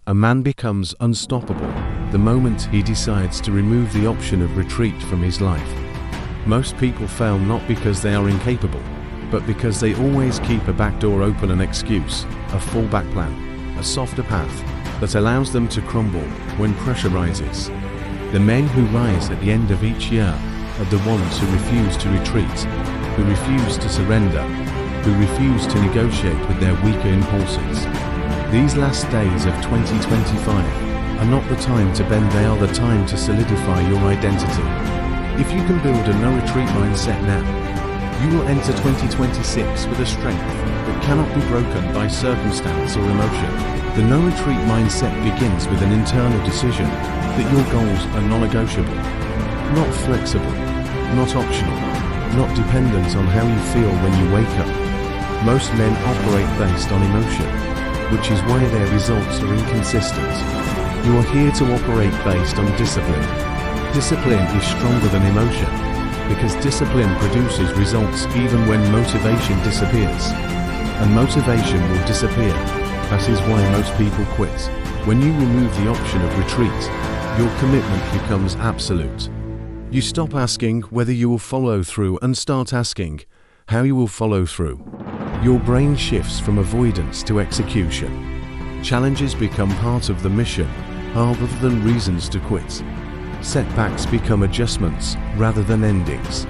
A man becomes unstoppable the moment he decides to remove the option of retreat from his life. Most people fail not because they are incapable, but because they always keep a back door open, an excuse, a fallback plan, a softer path that allows them to crumble when pressure rises. The men who rise at the end of each year are the ones who refuse to retreat, who refuse to surrender, who refuse to negotiate with their weaker impulses. These last days of 2025 are not the time to bend, they are the time to solidify your identity. If you can build a no-retreat mindset now, you will enter 2026 with a strength that cannot be broken by circumstance or emotion. The no-retreat mindset begins with an internal decision that your goals are non-negotiable, not flexible, not optional, not dependent on how you feel when you wake up. Most men operate based on emotion, which is why their results are inconsistent. You are here to operate based on discipline. Discipline is stronger than emotion, because discipline produces results even when motivation disappears. And motivation will disappear. That is why most people quit. When you remove the option of retreat, your commitment becomes absolute. You stop asking whether you will follow through and start asking how you will follow through. Your brain shifts from avoidance to execution. Challenges become part of the mission rather than reasons to quit. Setbacks become adjustments rather than endings.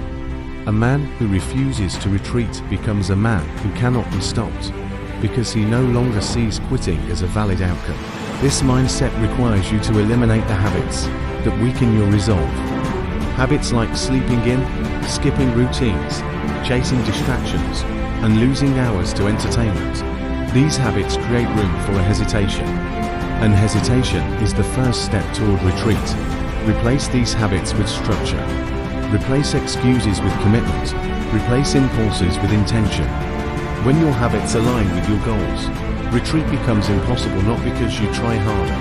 A man who refuses to retreat becomes a man who cannot be stopped, because he no longer sees quitting as a valid outcome. This mindset requires you to eliminate the habits that weaken your resolve. Habits like sleeping in, skipping routines, chasing distractions, and losing hours to entertainment. These habits create room for a hesitation. And hesitation is the first step toward retreat. Replace these habits with structure. Replace excuses with commitment. Replace impulses with intention. When your habits align with your goals, retreat becomes impossible not because you try harder,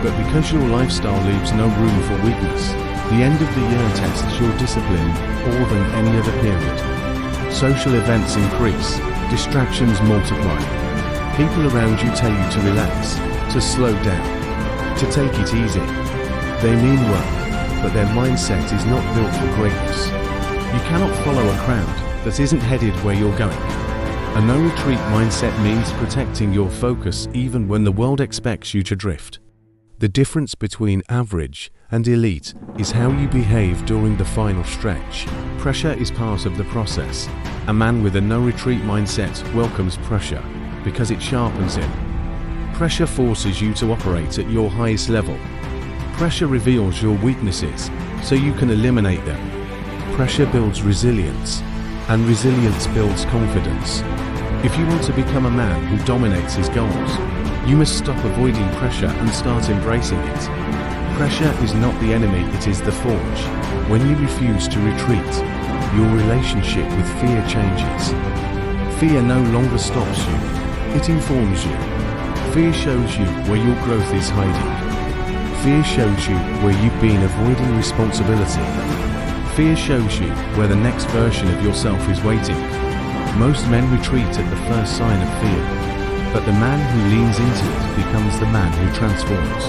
but because your lifestyle leaves no room for weakness. The end of the year tests your discipline more than any other period. Social events increase, distractions multiply. People around you tell you to relax, to slow down, to take it easy. They mean well, but their mindset is not built for greatness. You cannot follow a crowd that isn't headed where you're going. A no-retreat mindset means protecting your focus even when the world expects you to drift. The difference between average and elite is how you behave during the final stretch. Pressure is part of the process. A man with a no-retreat mindset welcomes pressure because it sharpens him. Pressure forces you to operate at your highest level. Pressure reveals your weaknesses so you can eliminate them. Pressure builds resilience, and resilience builds confidence. If you want to become a man who dominates his goals, you must stop avoiding pressure and start embracing it. Pressure is not the enemy, it is the forge. When you refuse to retreat, your relationship with fear changes. Fear no longer stops you, it informs you. Fear shows you where your growth is hiding. Fear shows you where you've been avoiding responsibility. Fear shows you where the next version of yourself is waiting. Most men retreat at the first sign of fear, but the man who leans into it becomes the man who transforms.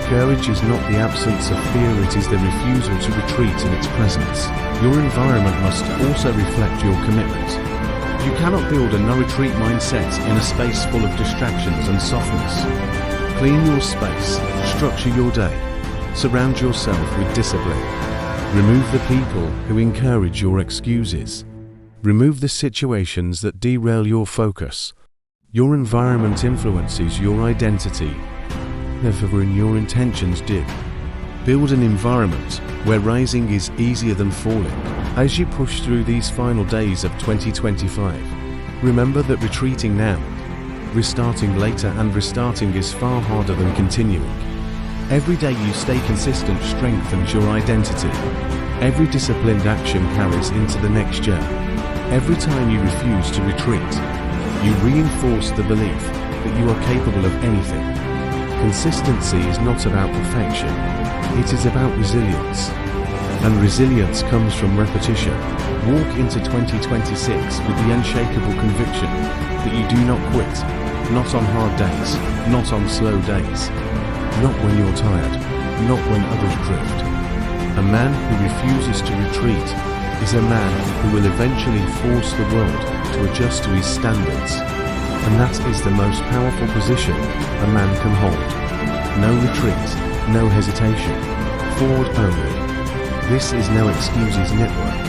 Courage is not the absence of fear, it is the refusal to retreat in its presence. Your environment must also reflect your commitment. You cannot build a no-retreat mindset in a space full of distractions and softness. Clean your space, structure your day, surround yourself with discipline. Remove the people who encourage your excuses. Remove the situations that derail your focus. Your environment influences your identity. Never when your intentions did. Build an environment where rising is easier than falling. As you push through these final days of 2025, remember that retreating now, restarting later, and restarting is far harder than continuing. Every day you stay consistent strengthens your identity. Every disciplined action carries into the next year. Every time you refuse to retreat, you reinforce the belief that you are capable of anything. Consistency is not about perfection, it is about resilience. And resilience comes from repetition. Walk into 2026 with the unshakable conviction that you do not quit, Not on hard days, not on slow days. Not when you're tired, not when others drift. A man who refuses to retreat is a man who will eventually force the world to adjust to his standards. And that is the most powerful position a man can hold. No retreat, no hesitation, forward only. This is No Excuses Network.